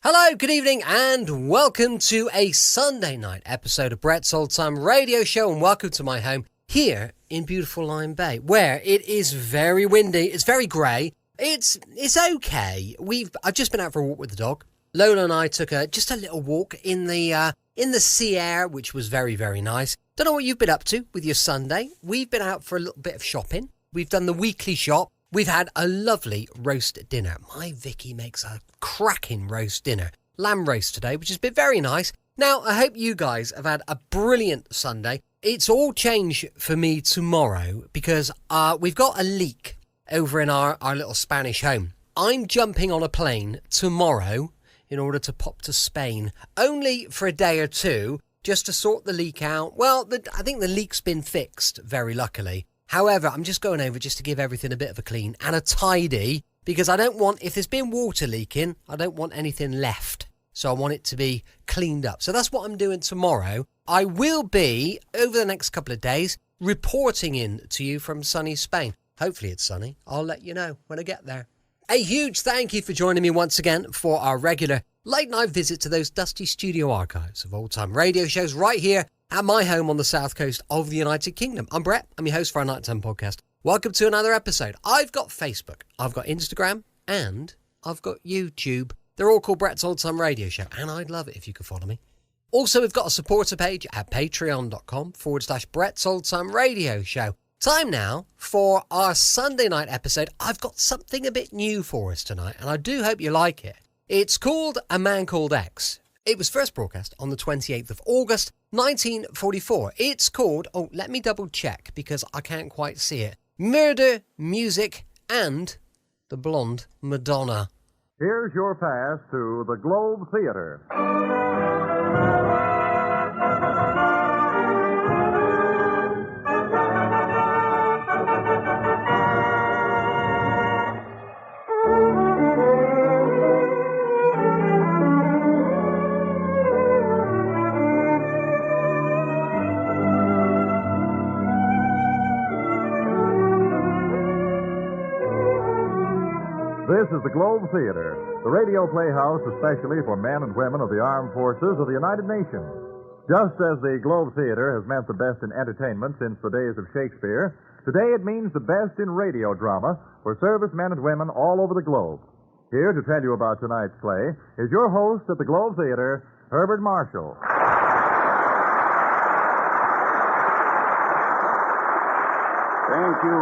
Hello, good evening, and welcome to a Sunday night episode of Brett's Old Time Radio Show, and welcome to my home here in beautiful Lyme Bay, where it is very windy, it's very grey, it's okay. I've just been out for a walk with the dog. Lola and I took just a little walk in the sea air, which was very, very nice. Don't know what you've been up to with your Sunday. We've been out for a little bit of shopping. We've done the weekly shop. We've had a lovely roast dinner. My Vicky makes a cracking roast dinner. Lamb roast today, which has been very nice. Now, I hope you guys have had a brilliant Sunday. It's all changed for me tomorrow because we've got a leak over in our little Spanish home. I'm jumping on a plane tomorrow in order to pop to Spain, only for a day or two, just to sort the leak out. Well, I think the leak's been fixed, very luckily. However, I'm just going over just to give everything a bit of a clean and a tidy, because I don't want, if there's been water leaking, I don't want anything left. So I want it to be cleaned up. So that's what I'm doing tomorrow. I will be, over the next couple of days, reporting in to you from sunny Spain. Hopefully it's sunny. I'll let you know when I get there. A huge thank you for joining me once again for our regular late night visit to those dusty studio archives of old time radio shows right here at my home on the south coast of the United Kingdom. I'm Brett. I'm your host for our nighttime podcast. Welcome to another episode. I've got Facebook, I've got Instagram, and I've got YouTube. They're all called Brett's Old Time Radio Show, and I'd love it if you could follow me. Also, we've got a supporter page at patreon.com/Brett's Old Time Radio Show. Time now for our Sunday night episode. I've got something a bit new for us tonight, and I do hope you like it. It's called A Man Called X. It was first broadcast on the 28th of August, 1944. It's called, let me double check because I can't quite see it, Murder, Music, and the Blonde Madonna. Here's your pass to the Globe Theater. This is the Globe Theater, the radio playhouse especially for men and women of the armed forces of the United Nations. Just as the Globe Theater has meant the best in entertainment since the days of Shakespeare, today it means the best in radio drama for servicemen and women all over the globe. Here to tell you about tonight's play is your host at the Globe Theater, Herbert Marshall. Thank you,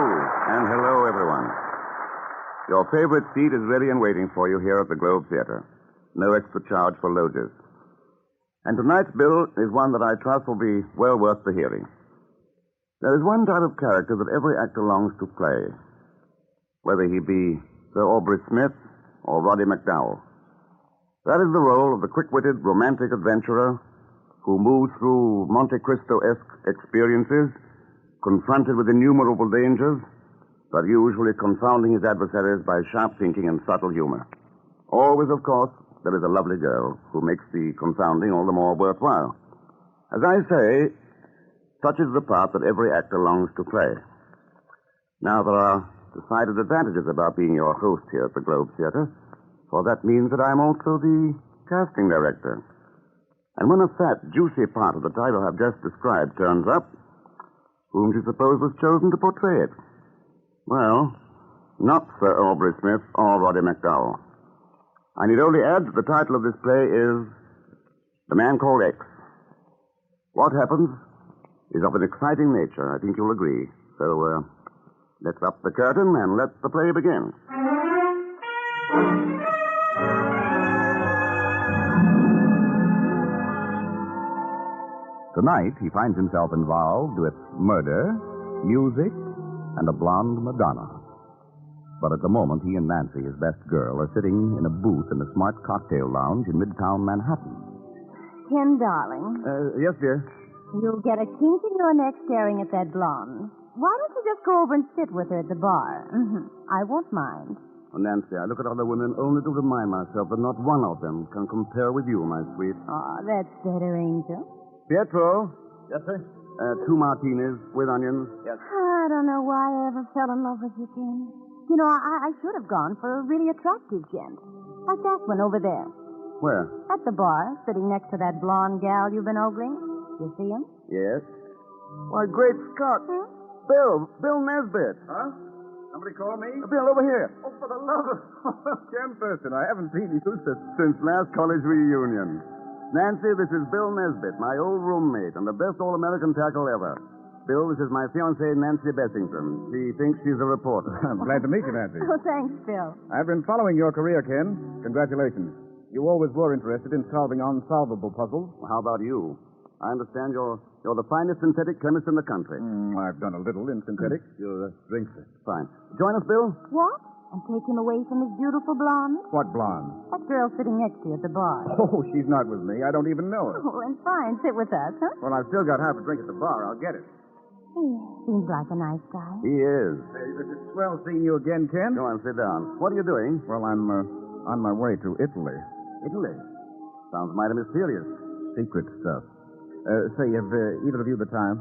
and hello, everyone. Your favorite seat is ready and waiting for you here at the Globe Theater. No extra charge for loges. And tonight's bill is one that I trust will be well worth the hearing. There is one type of character that every actor longs to play, whether he be Sir Aubrey Smith or Roddy McDowell. That is the role of the quick-witted, romantic adventurer who moves through Monte Cristo-esque experiences, confronted with innumerable dangers, but usually confounding his adversaries by sharp thinking and subtle humor. Always, of course, there is a lovely girl who makes the confounding all the more worthwhile. As I say, such is the part that every actor longs to play. Now, there are decided advantages about being your host here at the Globe Theater, for that means that I'm also the casting director. And when a fat, juicy part of the title I've just described turns up, whom do you suppose was chosen to portray it? Well, not Sir Aubrey Smith or Roddy McDowell. I need only add that the title of this play is The Man Called X. What happens is of an exciting nature, I think you'll agree. So, let's up the curtain and let the play begin. Tonight, he finds himself involved with murder, music, and a blonde Madonna. But at the moment, he and Nancy, his best girl, are sitting in a booth in a smart cocktail lounge in Midtown Manhattan. Ken, darling. Yes, dear. You'll get a kink in your neck staring at that blonde. Why don't you just go over and sit with her at the bar? I won't mind. Oh, Nancy, I look at other women only to remind myself that not one of them can compare with you, my sweet. Oh, that's better, Angel. Pietro? Yes, sir? 2 martinis with onions. Yes. I don't know why I ever fell in love with you, Ken. You know, I should have gone for a really attractive gent. Like that one over there. Where? At the bar, sitting next to that blonde gal you've been ogling. You see him? Yes. Why, great Scott. Bill Nesbitt. Huh? Somebody call me? Bill, over here. Oh, for the love of Jim Thurston, I haven't seen you Since last college reunion. Nancy, this is Bill Nesbitt, my old roommate, and the best all-American tackle ever. Bill, this is my fiancée, Nancy Bessington. She thinks she's a reporter. I'm glad to meet you, Nancy. Oh, thanks, Phil. I've been following your career, Ken. Congratulations. You always were interested in solving unsolvable puzzles. Well, how about you? I understand you're the finest synthetic chemist in the country. I've done a little in synthetics. Your drinks. Fine. Join us, Bill? What? And take him away from his beautiful blonde? What blonde? That girl sitting next to you at the bar. Oh, she's not with me. I don't even know her. Oh, and fine. Sit with us, huh? Well, I've still got half a drink at the bar. I'll get it. He seems like a nice guy. He is. It's swell seeing you again, Ken. Go on, sit down. What are you doing? Well, I'm on my way to Italy. Italy? Sounds mighty mysterious. Secret stuff. Say, have either of you the time?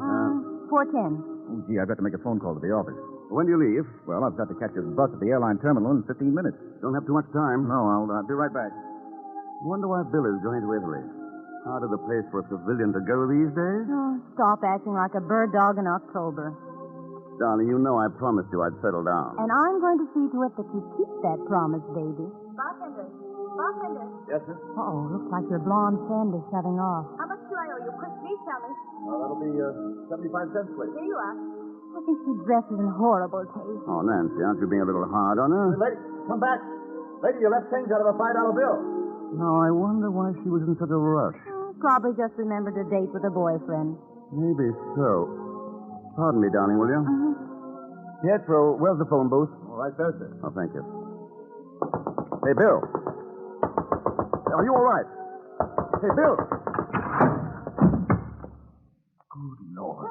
4:10. Oh, gee, I've got to make a phone call to the office. When do you leave? Well, I've got to catch a bus at the airline terminal in 15 minutes. Don't have too much time. No, I'll be right back. Wonder why Bill is going to Italy. Out of the place for a civilian to go these days? Oh, stop acting like a bird dog in October. Darling, you know I promised you I'd settle down. And I'm going to see to it that you keep that promise, baby. Bartender. Yes, sir? Uh-oh, looks like your blonde friend is shutting off. How much do I owe you? Quick, please tell me. Well, that'll be 75 cents, please. Here you are. I think she dresses in horrible taste. Oh, Nancy, aren't you being a little hard on her? Lady, come back. Lady, you left change out of a $5 bill. No, I wonder why she was in such a rush. Probably just remembered a date with a boyfriend. Maybe so. Pardon me, darling, will you? Pietro, where's the phone booth? All right, there, sir. Oh, thank you. Hey, Bill. Are you all right? Hey, Bill. Good Lord.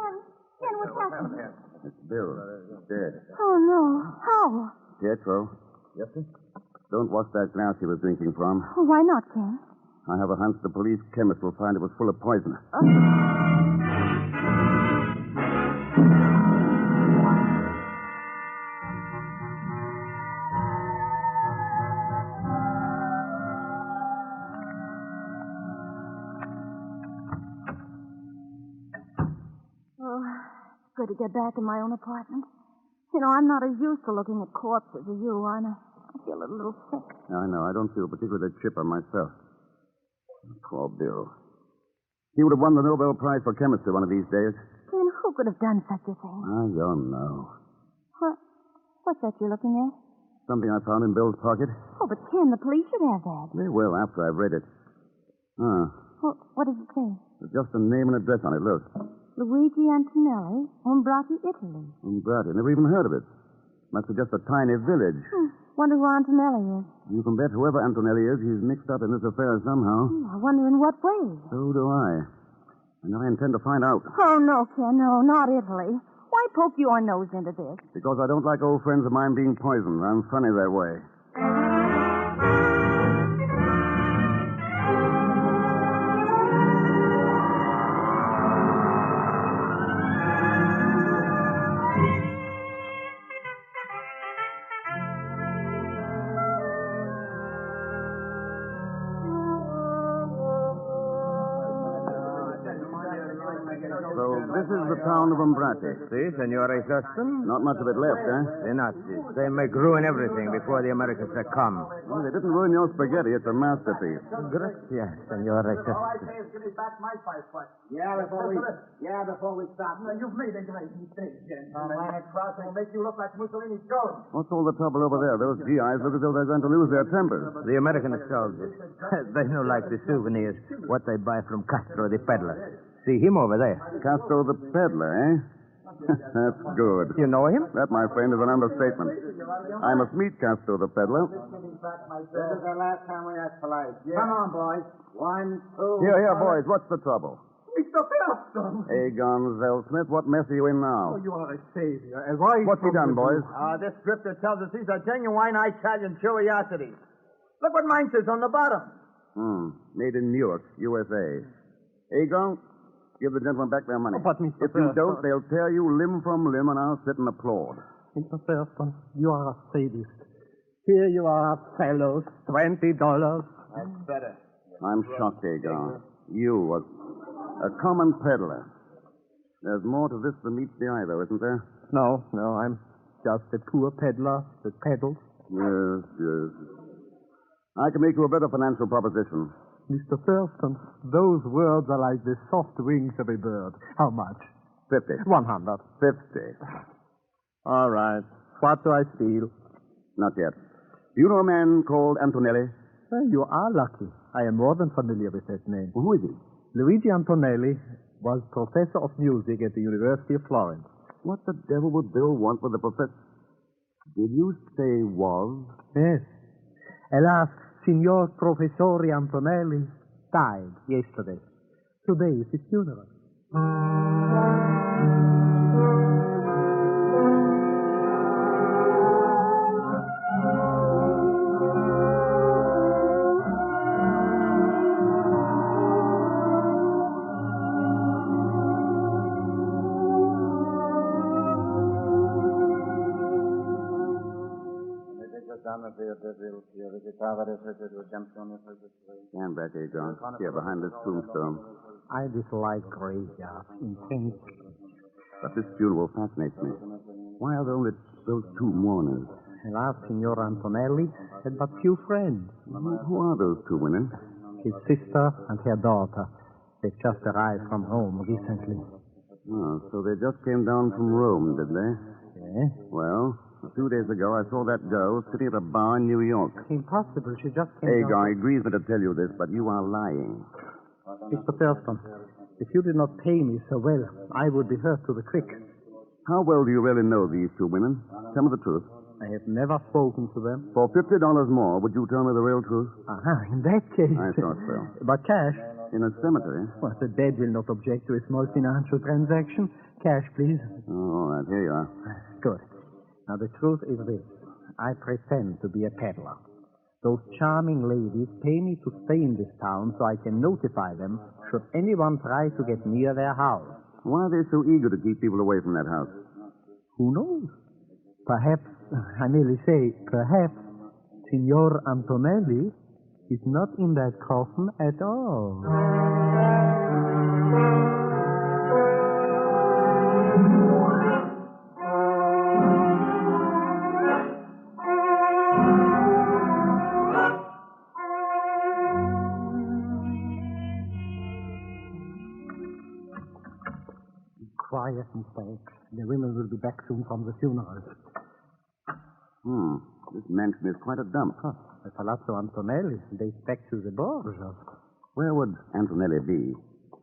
Ken, what's happening? It's Bill. Dead. Oh, no. How? Pietro. Yes, sir? Don't wash that glass he was drinking from. Oh, why not, Ken? I have a hunch the police chemist will find it was full of poison. Oh, it's good to get back in my own apartment. You know, I'm not as used to looking at corpses as you are, and I feel a little sick. I know. I don't feel particularly chipper myself. Poor Bill. He would have won the Nobel Prize for chemistry one of these days. Ken, who could have done such a thing? I don't know. What's that you're looking at? Something I found in Bill's pocket. Oh, but Ken, the police should have that. They will after I've read it. What does it say? There's just a name and address on it. Look. Luigi Antonelli, Umbrati, Italy. Umbrati. Never even heard of it. Must be just a tiny village. Wonder who Antonelli is. You can bet whoever Antonelli is, he's mixed up in this affair somehow. I wonder in what way. So do I. And I intend to find out. Oh, no, Ken, no, not Italy. Why poke your nose into this? Because I don't like old friends of mine being poisoned. I'm funny that way. So this is the town of Umbrati. Si, Senora Thurston. Not much of it left, eh? The Nazis. They make ruin everything before the Americans succumb. Well, they didn't ruin your spaghetti. It's a masterpiece. Gracias, Senora Thurston. Give me back my five bucks. Before we stop. Now, you've made a great mistake, gentlemen. Atlantic Crossing will make you look like Mussolini's ghost. What's all the trouble over there? Those GIs look as though they're going to lose their tempers. The American soldiers. They know like the souvenirs, what they buy from Castro the peddler. See him over there. Castro the peddler, eh? That's good. You know him? That, my friend, is an understatement. I must meet Castro the peddler. This is the last time we ask for life. Come on, boys. 1, 2. Here, boys. What's the trouble? Mr. Thurston! Aegon Zellsmith, what mess are you in now? You are a savior. As I What's he done, boys? This drifter tells us these are genuine Italian curiosities. Look what mine says on the bottom. Made in Newark, USA. Aegon, give the gentlemen back their money. But, Mr. If you Thurston- don't, they'll tear you limb from limb, and I'll sit and applaud. Mr. Thurston, you are a sadist. Here you are, fellows, $20. That's better. I'm shocked, Agar. You, a common peddler. There's more to this than meets the eye, though, isn't there? No, I'm just a poor peddler that peddles. Yes. I can make you a better financial proposition. Mr. Thurston, those words are like the soft wings of a bird. How much? 50. 100. 50. All right. What do I steal? Not yet. Do you know a man called Antonelli? You are lucky. I am more than familiar with that name. Who is he? Luigi Antonelli was professor of music at the University of Florence. What the devil would Bill want with the professor? Did you say was? Yes. Alas, Signor Professore Antonelli died yesterday. Today is his funeral. Stand back, Agar. Here, behind this tombstone. I dislike graveyards intensely. But this funeral fascinates me. Why are there only those two mourners? Alas, Signor Antonelli had but few friends. Who are those two women? His sister and her daughter. They've just arrived from Rome recently. Oh, so they just came down from Rome, did they? Yes? Well, a few days ago, I saw that girl sitting at a bar in New York. Impossible. She just came Agar, down. it grieves me to tell you this, but you are lying. Mr. Thurston, if you did not pay me so well, I would be hurt to the quick. How well do you really know these two women? Tell me the truth. I have never spoken to them. For $50 more, would you tell me the real truth? In that case. I thought so. But cash? In a cemetery? Well, the dead will not object to a small financial transaction. Cash, please. Oh, all right, here you are. Good. Now, the truth is this. I pretend to be a peddler. Those charming ladies pay me to stay in this town so I can notify them should anyone try to get near their house. Why are they so eager to keep people away from that house? Who knows? Perhaps, I merely say, perhaps, Signor Antonelli is not in that coffin at all. Quiet, Mr. X. The women will be back soon from the funeral. This mansion is quite a dump. The Palazzo Antonelli dates back to the Borgias. Where would Antonelli be?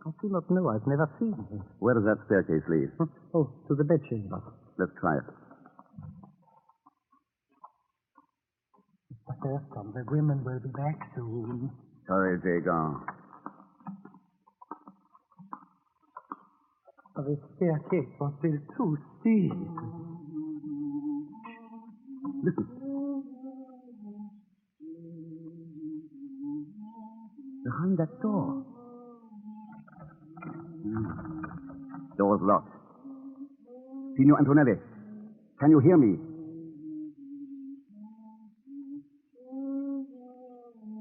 I do not know. I've never seen him. Where does that staircase lead? Oh, to the bedchamber. Let's try it. Mr. Thurston, the women will be back soon. Hurry, Agar. The staircase was built too steep. Listen. Behind that door. Door's locked. Signor Antonelli, can you hear me?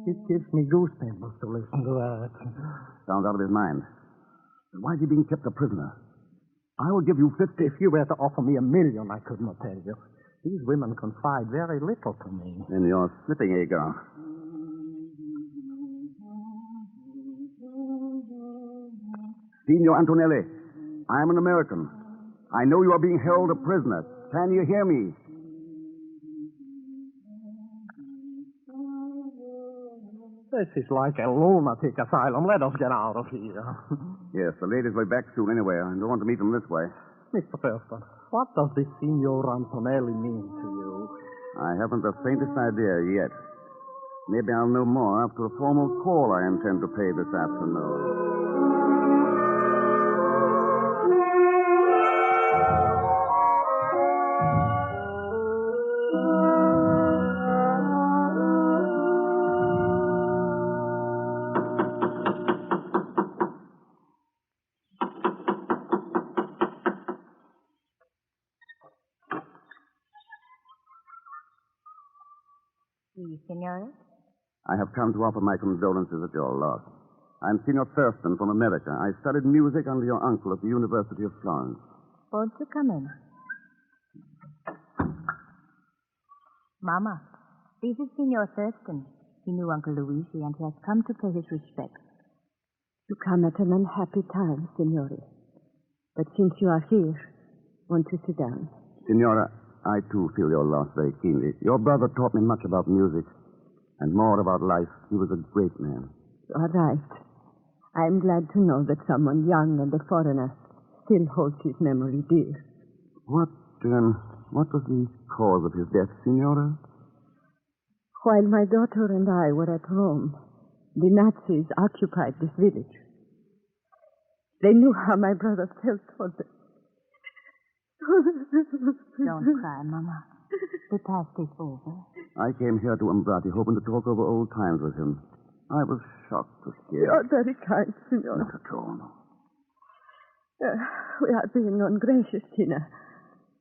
It gives me goosebumps to listen to that. Sounds out of his mind. Why is he being kept a prisoner? I will give you 50. If you were to offer me $1 million, I could not tell you. These women confide very little to me. Then you're slipping, Agar. Signor Antonelli, I am an American. I know you are being held a prisoner. Can you hear me? This is like a lunatic asylum. Let us get out of here. Yes, the ladies will be back soon anyway. I don't want to meet them this way. Mr. Thurston, what does this Signor Antonelli mean to you? I haven't the faintest idea yet. Maybe I'll know more after a formal call I intend to pay this afternoon. Si, senora. I have come to offer my condolences at your loss. I'm Signor Thurston from America. I studied music under your uncle at the University of Florence. Won't you come in? Mama, this is Signor Thurston. He knew Uncle Luigi, and he has come to pay his respects. You come at an unhappy time, Signore. But since you are here, won't you sit down? Signora, I too feel your loss very keenly. Your brother taught me much about music and more about life. He was a great man. You are right. I'm glad to know that someone young and a foreigner still holds his memory dear. What was the cause of his death, Signora? While my daughter and I were at Rome, the Nazis occupied this village. They knew how my brother felt for them. Don't cry, Mama. The past is over. I came here to Umbrati hoping to talk over old times with him. I was shocked to hear. You're very kind, Signor. Not at all. We are being ungracious, Tina.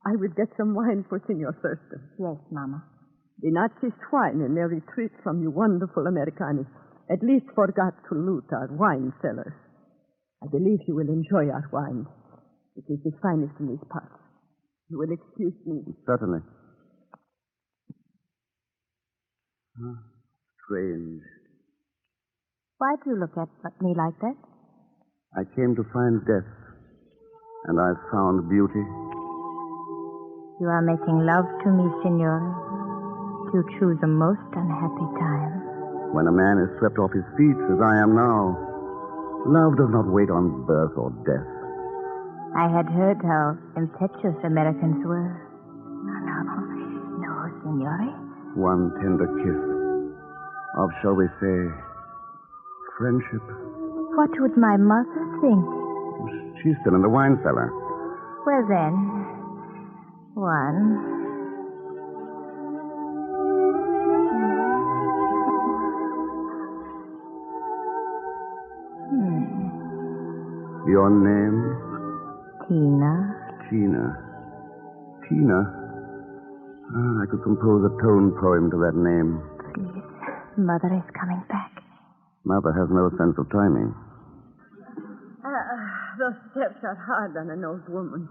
I will get some wine for Signor Thurston. Yes, Mama. The Nazi swine in their retreat from you wonderful Americani at least forgot to loot our wine cellars. I believe you will enjoy our wine. It is the finest in these parts. You will excuse me. Certainly. Strange. Why do you look at me like that? I came to find death, and I found beauty. You are making love to me, Signore. You choose a most unhappy time. When a man is swept off his feet, as I am now, love does not wait on birth or death. I had heard how impetuous Americans were. No, Signore. One tender kiss of, shall we say, friendship. What would my mother think? She's still in the wine cellar. Well, then, one. Your name? Tina. Tina? I could compose a tone poem to that name. Please, Mother is coming back. Mother has no sense of timing. Those steps are hard on an old woman.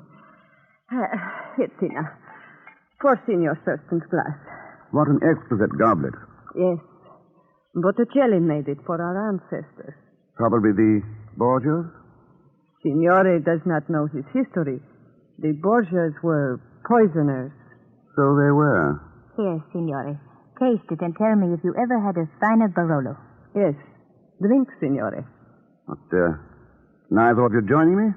Here, Tina. Pour Signor Thurston's glass. What an exquisite goblet. Yes. Botticelli made it for our ancestors. Probably the Borgias? Signore does not know his history. The Borgias were poisoners. So they were. Here, Signore. Taste it and tell me if you ever had a finer Barolo. Yes. Drink, Signore. But, neither of you joining me?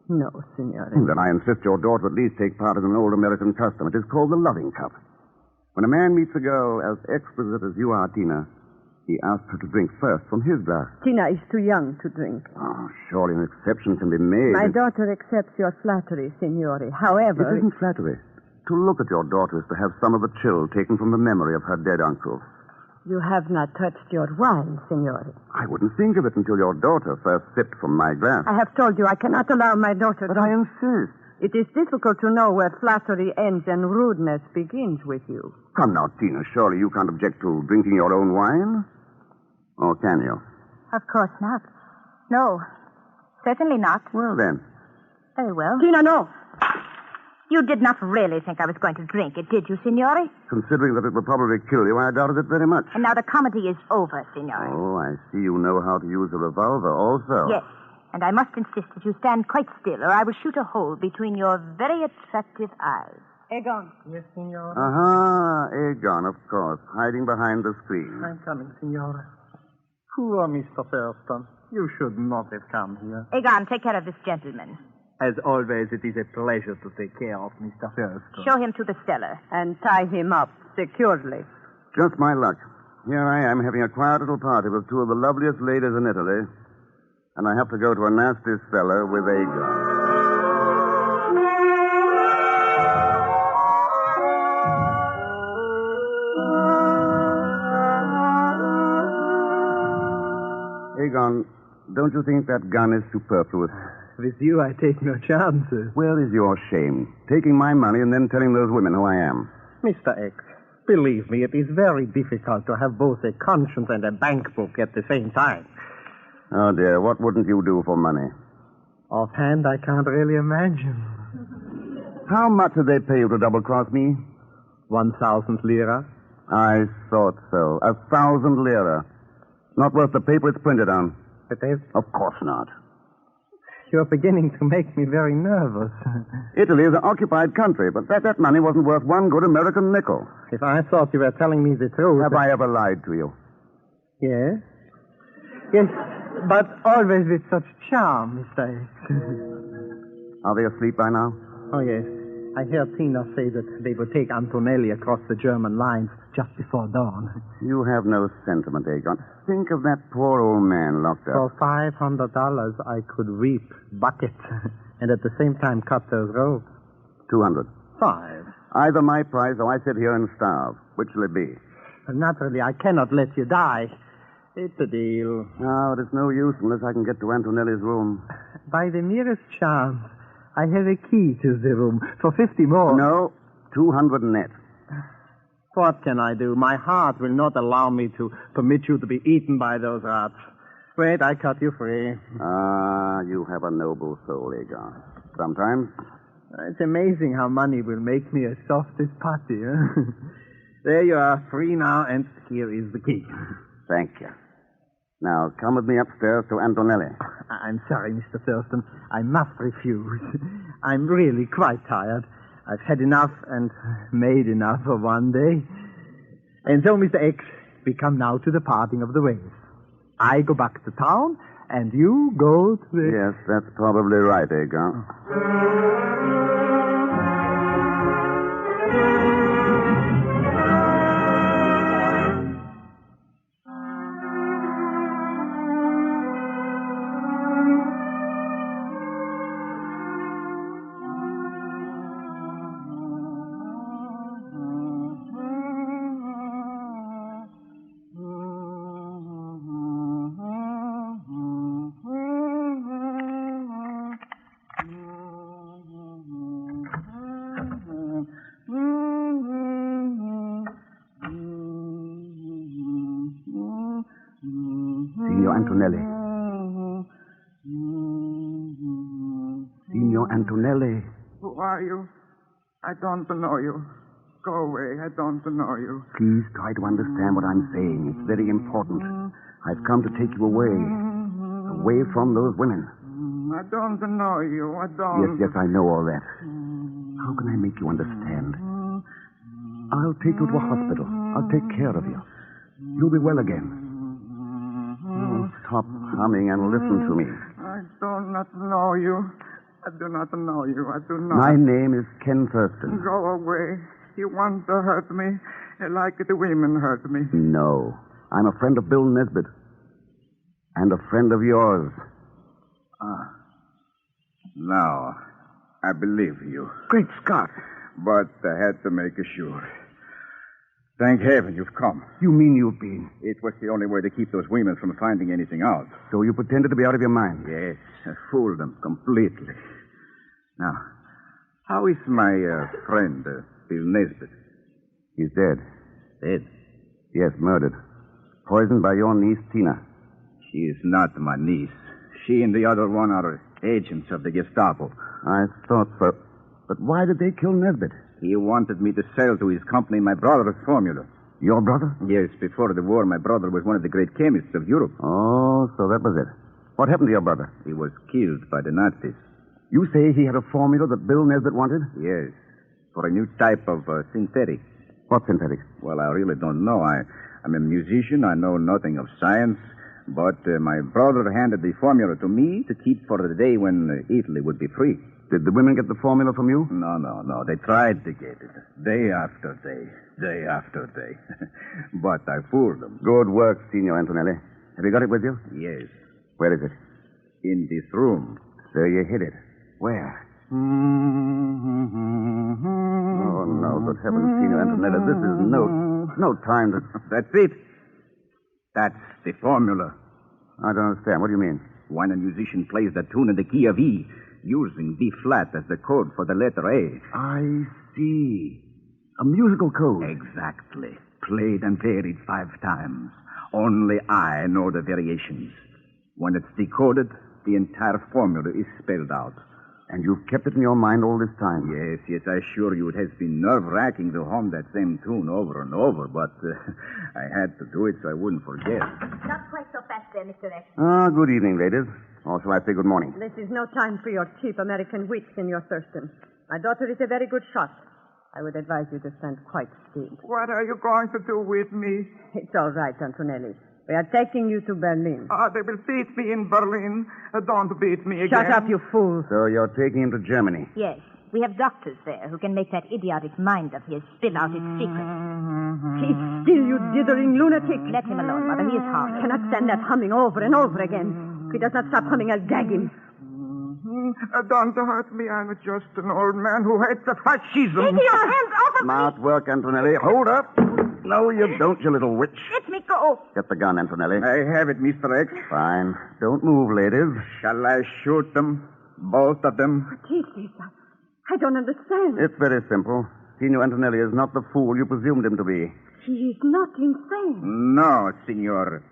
No, Signore. Then I insist your daughter at least take part in an old American custom. It is called the loving cup. When a man meets a girl as exquisite as you are, Tina, he asks her to drink first from his glass. Tina is too young to drink. Oh, surely an exception can be made. My daughter accepts your flattery, Signore. However... It isn't flattery. To look at your daughter is to have some of the chill taken from the memory of her dead uncle. You have not touched your wine, Signore. I wouldn't think of it until your daughter first sipped from my glass. I have told you I cannot allow my daughter But to... I insist. It is difficult to know where flattery ends and rudeness begins with you. Come now, Tina. Surely you can't object to drinking your own wine? Or can you? Of course not. No, certainly not. Well, then. Very well. Tina, no. You did not really think I was going to drink it, did you, Signore? Considering that it would probably kill you, I doubted it very much. And now the comedy is over, Signore. Oh, I see you know how to use a revolver also. Yes, and I must insist that you stand quite still, or I will shoot a hole between your very attractive eyes. Egon. Yes, Signora. Aha, Egon, of course, hiding behind the screen. I'm coming, Signora. Poor Mr. Thurston. You should not have come here. Egon, take care of this gentleman. As always, it is a pleasure to take care of Mr. Thurston. Show him to the cellar. And tie him up securely. Just my luck. Here I am having a quiet little party with two of the loveliest ladies in Italy, and I have to go to a nasty cellar with Egon. Egon, don't you think that gun is superfluous? With you, I take no chances. Where is your shame? Taking my money and then telling those women who I am. Mr. X, Believe me, it is very difficult to have both a conscience and a bank book at the same time. Oh, dear, what wouldn't you do for money? Offhand, I can't really imagine. How much did they pay you to double-cross me? 1,000 lira. I thought so. 1,000 lira. Not worth the paper it's printed on. But they've... Of course not. You're beginning to make me very nervous. Italy is an occupied country, but that money wasn't worth one good American nickel. If I thought you were telling me the truth... Have I ever lied to you? Yes. Yes, but always with such charm, Mr. X. Are they asleep by now? Oh, yes. I heard Tina say that they would take Antonelli across the German lines just before dawn. You have no sentiment, Aegon. Think of that poor old man locked up. For $500, I could reap buckets and at the same time cut those ropes. 200. 5. Either my price or I sit here and starve. Which will it be? Naturally, I cannot let you die. It's a deal. No, it's no use unless I can get to Antonelli's room. By the merest chance, I have a key to the room for 50 more. No, 200 net. What can I do? My heart will not allow me to permit you to be eaten by those rats. Wait, I cut you free. Ah, you have a noble soul, Aegon. Sometimes. It's amazing how money will make me as soft as putty. Huh? There you are, free now, and here is the key. Thank you. Now, come with me upstairs to Antonelli. I'm sorry, Mr. Thurston. I must refuse. I'm really quite tired. I've had enough and made enough for one day. And so, Mr. X, we come now to the parting of the ways. I go back to town, and you go to the... Yes, that's probably right, Aegon. Antonelli. Signor Antonelli. Who are you? I don't know you. Go away. I don't know you. Please try to understand what I'm saying. It's very important. I've come to take you away. Away from those women. I don't know you. I don't. Yes, I know all that. How can I make you understand? I'll take you to a hospital. I'll take care of you. You'll be well again. Oh, stop humming and listen to me. I do not know you. I do not know you. I do not. My name is Ken Thurston. Go away. You want to hurt me like the women hurt me. No. I'm a friend of Bill Nesbitt. And a friend of yours. Now, I believe you. Great Scott. But I had to make sure. Thank heaven you've come. You mean you've been? It was the only way to keep those women from finding anything out. So you pretended to be out of your mind? Yes, I fooled them completely. Now, how is my friend, Bill Nesbitt? He's dead. Dead? Yes, murdered. Poisoned by your niece, Tina. She is not my niece. She and the other one are agents of the Gestapo. I thought so. But why did they kill Nesbitt? He wanted me to sell to his company my brother's formula. Your brother? Yes, before the war, my brother was one of the great chemists of Europe. Oh, so that was it. What happened to your brother? He was killed by the Nazis. You say he had a formula that Bill Nesbitt wanted? Yes, for a new type of synthetic. What synthetic? Well, I really don't know. I'm a musician. I know nothing of science. But my brother handed the formula to me to keep for the day when Italy would be free. Did the women get the formula from you? No. They tried to get it. Day after day after day. But I fooled them. Good work, Signor Antonelli. Have you got it with you? Yes. Where is it? In this room. So you hid it. Where? Oh, no, good heavens, Signor Antonelli, this is no time to... That's it. That's the formula. I don't understand. What do you mean? When a musician plays the tune in the key of E, using B flat as the code for the letter A. I see. A musical code. Exactly. Played and varied 5 times. Only I know the variations. When it's decoded, the entire formula is spelled out. And you've kept it in your mind all this time? Yes, I assure you it has been nerve-wracking to hum that same tune over and over, but I had to do it so I wouldn't forget. Not quite so fast there, Mr. X. Good evening, ladies. Or shall I say good morning? This is no time for your cheap American wit, Senor Thurston. My daughter is a very good shot. I would advise you to stand quite still. What are you going to do with me? It's all right, Antonelli. We are taking you to Berlin. They will beat me in Berlin. Don't beat me again. Shut up, you fool. So you're taking him to Germany? Yes. We have doctors there who can make that idiotic mind of his spill out its secrets. Keep still, you dithering lunatic. Let him alone, Mother. He is harmless. I cannot stand that humming over and over again. If he does not stop humming, I'll gag him. Don't hurt me. I'm just an old man who hates the fascism. Take your hands off of me! Smart work, Antonelli. Hold up. No, you don't, you little witch. Let me go. Get the gun, Antonelli. I have it, Mr. X. Fine. Don't move, ladies. Shall I shoot them? Both of them? What is this? I don't understand. It's very simple. Signor Antonelli is not the fool you presumed him to be. He is not insane. No, Signor.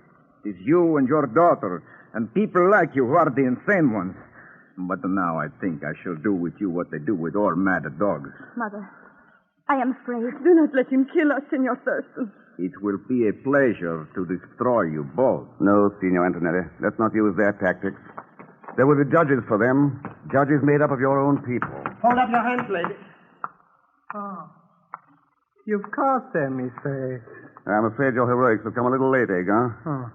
It's you and your daughter, and people like you who are the insane ones. But now I think I shall do with you what they do with all mad dogs. Mother, I am afraid. Do not let him kill us, Senor Thurston. It will be a pleasure to destroy you both. No, Signor Antonelli. Let's not use their tactics. There will be judges for them. Judges made up of your own people. Hold up your hands, lady. Oh. You've caught them, Mr. X. I'm afraid your heroics have come a little late, Egar. Oh.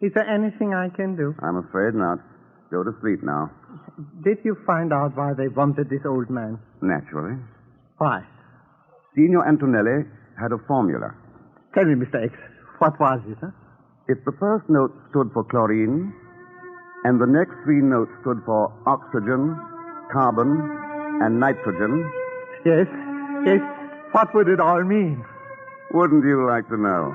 Is there anything I can do? I'm afraid not. Go to sleep now. Did you find out why they wanted this old man? Naturally. Why? Signor Antonelli had a formula. Tell me, Mr. X, what was it, huh? If the first note stood for chlorine, and the next 3 notes stood for oxygen, carbon, and nitrogen. Yes. What would it all mean? Wouldn't you like to know?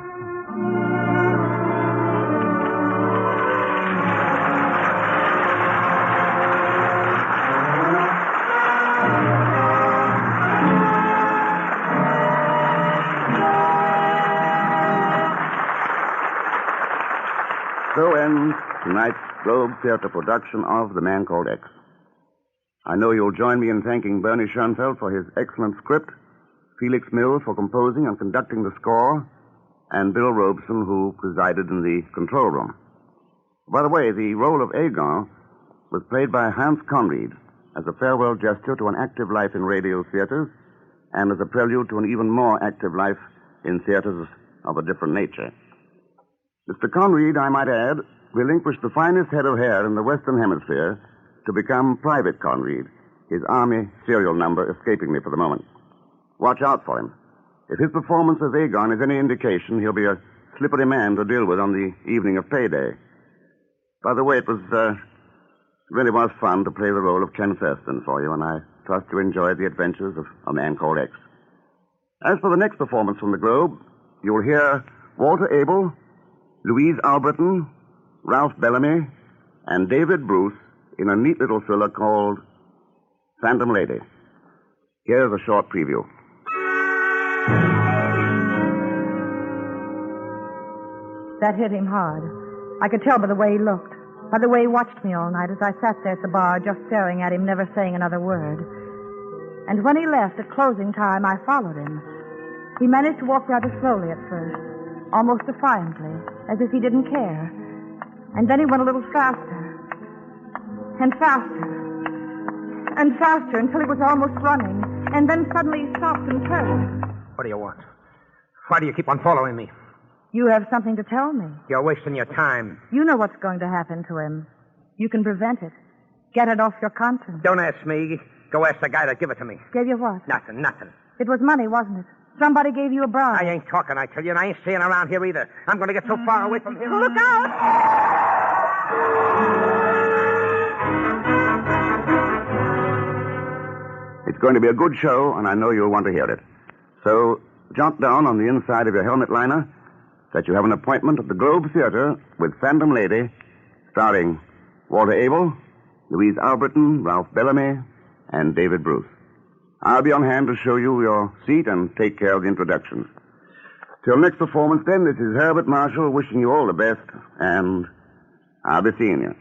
So ends tonight's Globe Theatre production of The Man Called X. I know you'll join me in thanking Bernie Schoenfeld for his excellent script, Felix Mills for composing and conducting the score, and Bill Robeson, who presided in the control room. By the way, the role of Agar was played by Hans Conried as a farewell gesture to an active life in radio theaters and as a prelude to an even more active life in theaters of a different nature. Mr. Conried, I might add, relinquished the finest head of hair in the Western Hemisphere to become Private Conried, his Army serial number escaping me for the moment. Watch out for him. If his performance as Agon is any indication, he'll be a slippery man to deal with on the evening of payday. By the way, it really was fun to play the role of Ken Thurston for you, and I trust you enjoyed the adventures of A Man Called X. As for the next performance from the Globe, you'll hear Walter Abel, Louise Alberton, Ralph Bellamy, and David Bruce in a neat little thriller called Phantom Lady. Here's a short preview. That hit him hard. I could tell by the way he looked, by the way he watched me all night as I sat there at the bar just staring at him, never saying another word. And when he left at closing time, I followed him. He managed to walk rather slowly at first, almost defiantly, as if he didn't care. And then he went a little faster, and faster, and faster until he was almost running. And then suddenly he stopped and turned. What do you want? Why do you keep on following me? You have something to tell me. You're wasting your time. You know what's going to happen to him. You can prevent it. Get it off your conscience. Don't ask me. Go ask the guy that give it to me. Gave you what? Nothing. It was money, wasn't it? Somebody gave you a bribe. I ain't talking, I tell you, and I ain't staying around here either. I'm going to get so far away from here. Look out! It's going to be a good show, and I know you'll want to hear it. So, jot down on the inside of your helmet liner that you have an appointment at the Globe Theatre with Phantom Lady, starring Walter Abel, Louise Alberton, Ralph Bellamy, and David Bruce. I'll be on hand to show you your seat and take care of the introductions. Till next performance, then, this is Herbert Marshall wishing you all the best, and I'll be seeing you.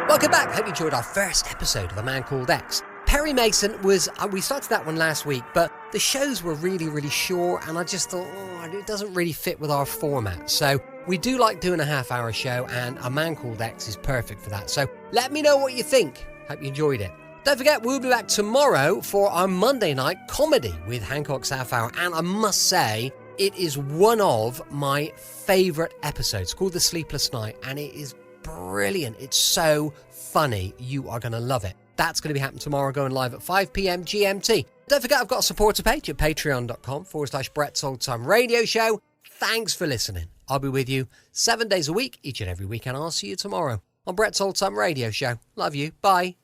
Welcome back. Hope you enjoyed our first episode of A Man Called X. Perry Mason was, we started that one last week, but the shows were really, really short, and I just thought, it doesn't really fit with our format. So we do like doing a half-hour show, and A Man Called X is perfect for that. So let me know what you think. Hope you enjoyed it. Don't forget, we'll be back tomorrow for our Monday night comedy with Hancock's Half Hour, and I must say, it is one of my favourite episodes. It's called The Sleepless Night, and it is brilliant. It's so funny. You are going to love it. That's going to be happening tomorrow, going live at 5 p.m. GMT. Don't forget, I've got a supporter page at patreon.com/Brett's Old Time Radio Show. Thanks for listening. I'll be with you 7 days a week, each and every week, and I'll see you tomorrow on Brett's Old Time Radio Show. Love you. Bye.